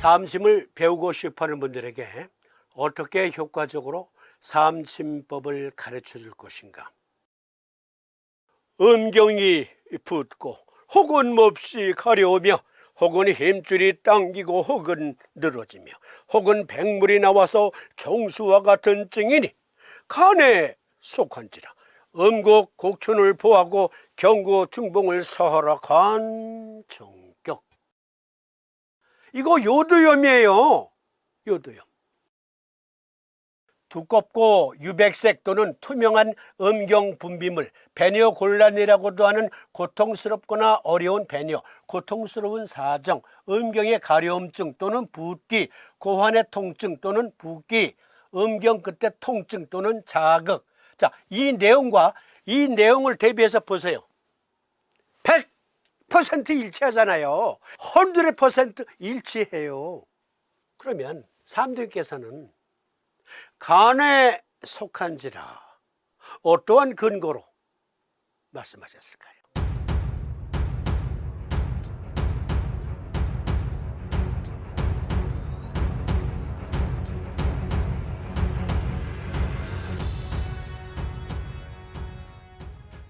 삼심을 배우고 싶어하는 분들에게 어떻게 효과적으로 삼심법을 가르쳐 줄 것인가? 음경이 붓고 혹은 몹시 가려우며 혹은 힘줄이 당기고 혹은 늘어지며 혹은 백물이 나와서 정수와 같은 증이니 간에 속한지라. 음곡 곡춘을 보하고 경고 중봉을 서하라. 간정격. 이거 요도염이에요. 요도염. 두껍고 유백색 또는 투명한 음경 분비물, 배뇨곤란이라고도 하는 고통스럽거나 어려운 배뇨, 고통스러운 사정, 음경의 가려움증 또는 붓기, 고환의 통증 또는 붓기, 음경 끝에 통증 또는 자극. 자, 이 내용과 이 내용을 대비해서 보세요. 100% 일치하잖아요. 100% 일치해요. 그러면 사람들께서는 간에 속한지라 어떠한 근거로 말씀하셨을까요?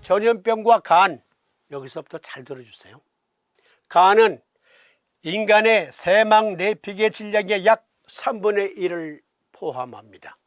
전염병과 간, 여기서부터 잘 들어주세요. 간은 인간의 세막 내피계 질량의 약 3분의 1을 포함합니다.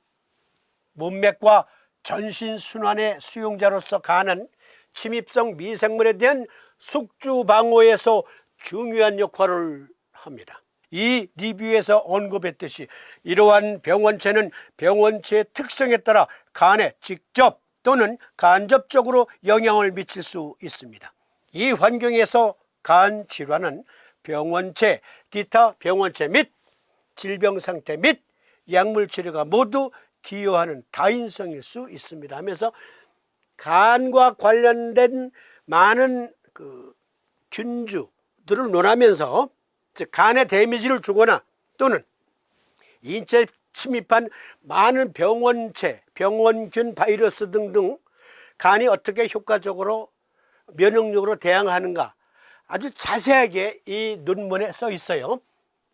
문맥과 전신순환의 수용자로서 간은 침입성 미생물에 대한 숙주 방어에서 중요한 역할을 합니다. 이 리뷰에서 언급했듯이 이러한 병원체는 병원체의 특성에 따라 간에 직접 또는 간접적으로 영향을 미칠 수 있습니다. 이 환경에서 간 질환은 병원체, 기타 병원체 및 질병 상태 및 약물 치료가 모두 기여하는 다인성일 수 있습니다 하면서 간과 관련된 많은 균주들을 논하면서 즉 간에 데미지를 주거나 또는 인체에 침입한 많은 병원체, 병원균, 바이러스 등등 간이 어떻게 효과적으로 면역력으로 대항하는가 아주 자세하게 이 논문에 써 있어요.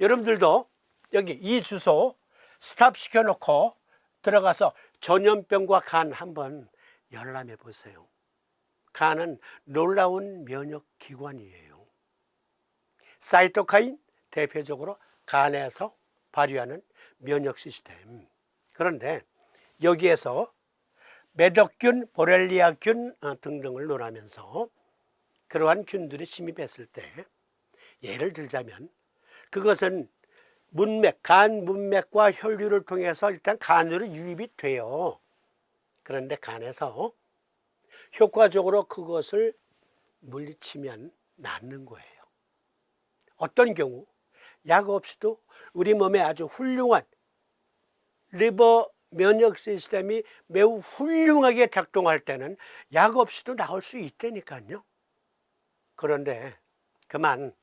여러분들도 여기 이 주소 스탑 시켜놓고 들어가서 전염병과 간 한번 열람해 보세요. 간은 놀라운 면역기관이에요. 사이토카인 대표적으로 간에서 발휘하는 면역 시스템. 그런데 여기에서 매덕균, 보렐리아균 등등을 논하면서 그러한 균들이 침입했을 때 예를 들자면 그것은 문맥, 간 문맥과 혈류를 통해서 일단 간으로 유입이 돼요. 그런데 간에서 효과적으로 그것을 물리치면 낫는 거예요. 어떤 경우 약 없이도 우리 몸에 아주 훌륭한 리버 면역 시스템이 매우 훌륭하게 작동할 때는 약 없이도 나올 수 있다니까요. 그런데 그만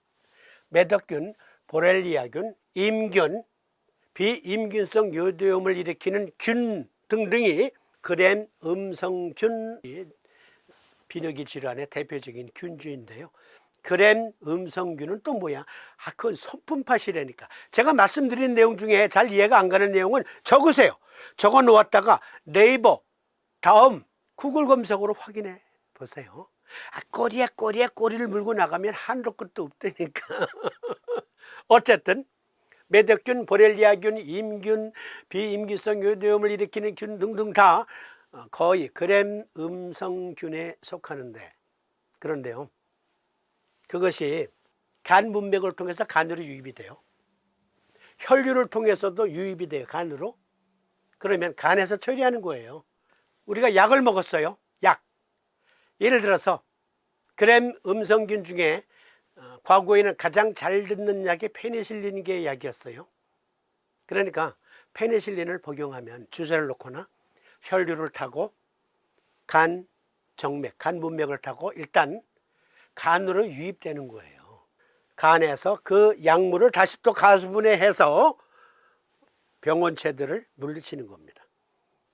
매덕균, 보렐리아균, 임균, 비임균성 요도염을 일으키는 균 등등이 그램 음성균이 비뇨기 질환의 대표적인 균주인데요. 그램 음성균은 또 뭐야? 그건 선품팥이라니까. 제가 말씀드린 내용 중에 잘 이해가 안 가는 내용은 적으세요. 적어 놓았다가 네이버 다음 구글 검색으로 확인해 보세요. 꼬리를 물고 나가면 한도 끝도 없다니까. 어쨌든 매덕균, 보렐리아균, 임균, 비임균성 요도염을 일으키는 균 등등 다 거의 그램 음성균에 속하는데, 그런데요 그것이 간 문맥을 통해서 간으로 유입이 돼요. 혈류를 통해서도 유입이 돼요. 간으로. 그러면 간에서 처리하는 거예요. 우리가 약을 먹었어요. 약. 예를 들어서 그램 음성균 중에 과거에는 가장 잘 듣는 약이 페니실린계 약이었어요. 그러니까 페니실린을 복용하면 주사를 놓거나 혈류를 타고 간 정맥, 간 문맥을 타고 일단 간으로 유입되는 거예요. 간에서 그 약물을 다시 또 가수분해해서 병원체들을 물리치는 겁니다.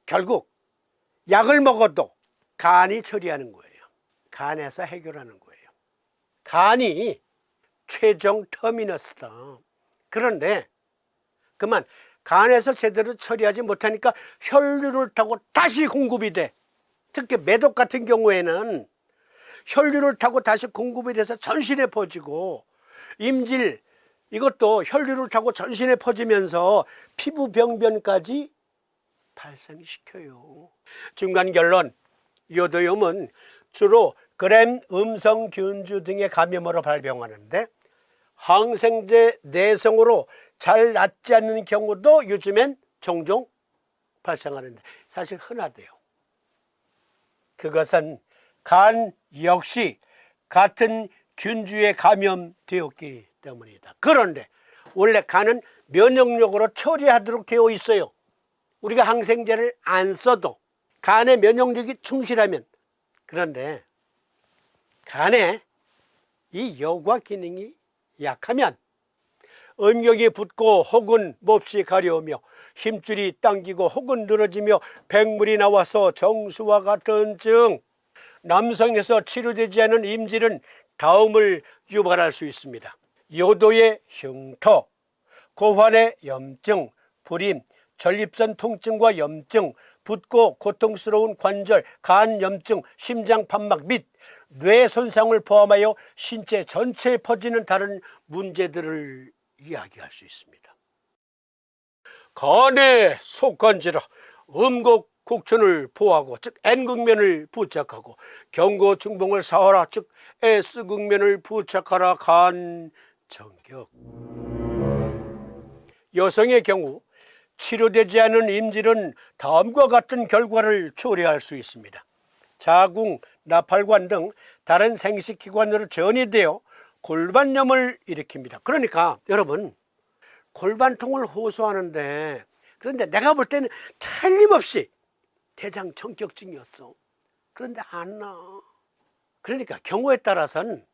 결국 약을 먹어도 간이 처리하는 거예요. 간에서 해결하는 거예요. 간이 최종 터미너스다. 그런데 그만 간에서 제대로 처리하지 못하니까 혈류를 타고 다시 공급이 돼. 특히 매독 같은 경우에는 혈류를 타고 다시 공급이 돼서 전신에 퍼지고, 임질 이것도 혈류를 타고 전신에 퍼지면서 피부 병변까지 발생시켜요. 중간 결론, 요도염은 주로 그램 음성균주 등의 감염으로 발병하는데 항생제 내성으로 잘 낫지 않는 경우도 요즘엔 종종 발생하는데 사실 흔하대요. 그것은 간 역시 같은 균주에 감염되었기 때문이다. 그런데 원래 간은 면역력으로 처리하도록 되어 있어요. 우리가 항생제를 안 써도 간의 면역력이 충실하면. 그런데 간에 이 여과 기능이 약하면 음경이 붓고 혹은 몹시 가려우며 힘줄이 당기고 혹은 늘어지며 백물이 나와서 정수와 같은 증, 남성에서 치료되지 않은 임질은 다음을 유발할 수 있습니다. 요도의 흉터, 고환의 염증, 불임, 전립선 통증과 염증, 붓고 고통스러운 관절, 간 염증, 심장 판막 및 뇌 손상을 포함하여 신체 전체에 퍼지는 다른 문제들을 이야기할 수 있습니다. 간의 속간지라 음곡국천을 보하고 즉 N극면을 부착하고 경고중봉을 사하라 즉 S극면을 부착하라 간정격. 여성의 경우 치료되지 않은 임질은 다음과 같은 결과를 초래할 수 있습니다. 자궁, 나팔관 등 다른 생식기관으로 전이되어 골반염을 일으킵니다. 그러니까 여러분, 골반통을 호소하는데, 그런데 내가 볼 때는 틀림없이 대장청격증이었어. 그런데 안 나. 그러니까 경우에 따라서는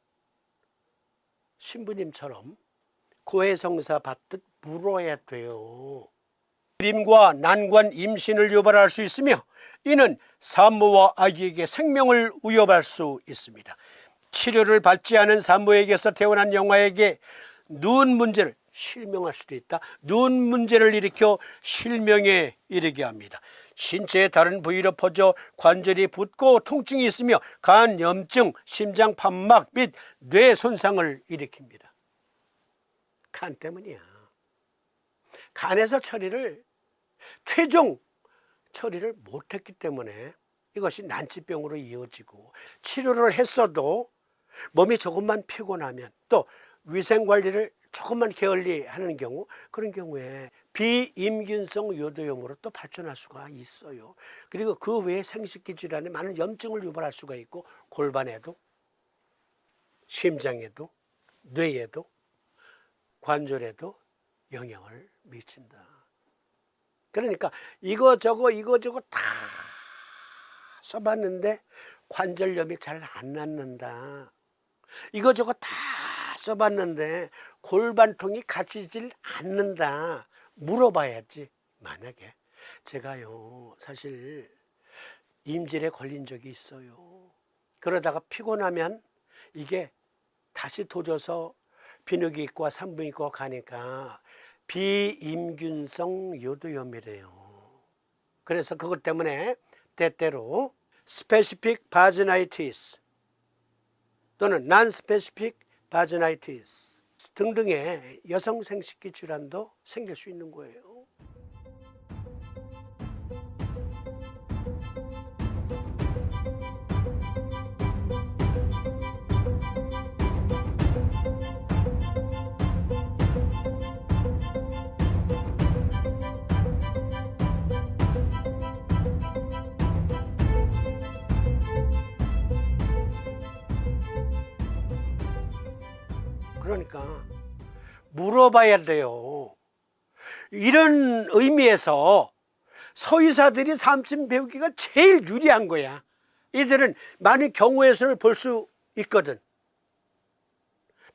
신부님처럼 고해성사 받듯 물어야 돼요. 불임과 난관, 임신을 유발할 수 있으며 이는 산모와 아기에게 생명을 위협할 수 있습니다. 치료를 받지 않은 산모에게서 태어난 영아에게 눈 문제를, 실명할 수도 있다. 눈 문제를 일으켜 실명에 이르게 합니다. 신체의 다른 부위로 퍼져 관절이 붓고 통증이 있으며 간 염증, 심장 판막 및 뇌 손상을 일으킵니다. 간 때문이야. 간에서 최종 처리를 못했기 때문에 이것이 난치병으로 이어지고, 치료를 했어도 몸이 조금만 피곤하면, 또 위생관리를 조금만 게을리하는 경우, 그런 경우에 비임균성 요도염으로 또 발전할 수가 있어요. 그리고 그 외에 생식기 질환에 많은 염증을 유발할 수가 있고, 골반에도 심장에도 뇌에도 관절에도 영향을 미친다. 그러니까 이거저거 다 써봤는데 관절염이 잘 안 낫는다. 이거저거 다 써봤는데 골반통이 가지질 않는다. 물어봐야지. 만약에 제가요, 사실 임질에 걸린 적이 있어요. 그러다가 피곤하면 이게 다시 도져서 비뇨기과 산부인과 가니까 비임균성 요도염이래요. 그래서 그것 때문에 때때로 스페시픽 바지나이티스 또는 난스페시픽 바지나이티스 등등의 여성 생식기 질환도 생길 수 있는 거예요. 그러니까 물어봐야 돼요. 이런 의미에서 서의사들이 삼심 배우기가 제일 유리한 거야. 이들은 많은 경우의 수를 볼 수 있거든.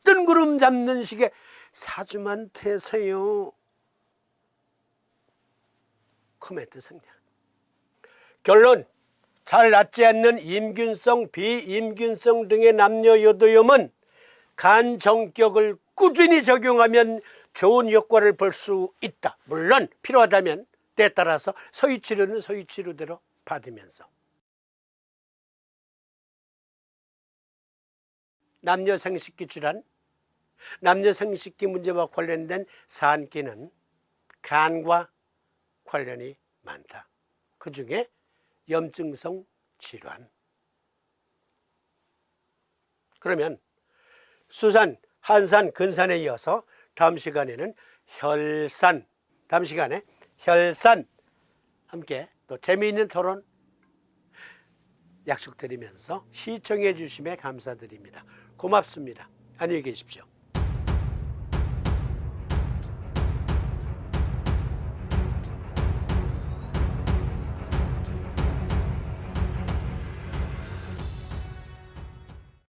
뜬구름 잡는 식의 사주만 태세요. 코멘트 성장. 결론, 잘 낫지 않는 임균성, 비임균성 등의 남녀 요도염은 간 정격을 꾸준히 적용하면 좋은 효과를 볼 수 있다. 물론 필요하다면 때에 따라서 서유치료는 서유치료대로 받으면서. 남녀 생식기 질환, 남녀 생식기 문제와 관련된 산기는 간과 관련이 많다. 그 중에 염증성 질환. 그러면 수산, 한산, 근산에 이어서 다음 시간에는 혈산, 다음 시간에 혈산 함께 또 재미있는 토론 약속드리면서 시청해 주심에 감사드립니다. 고맙습니다. 안녕히 계십시오.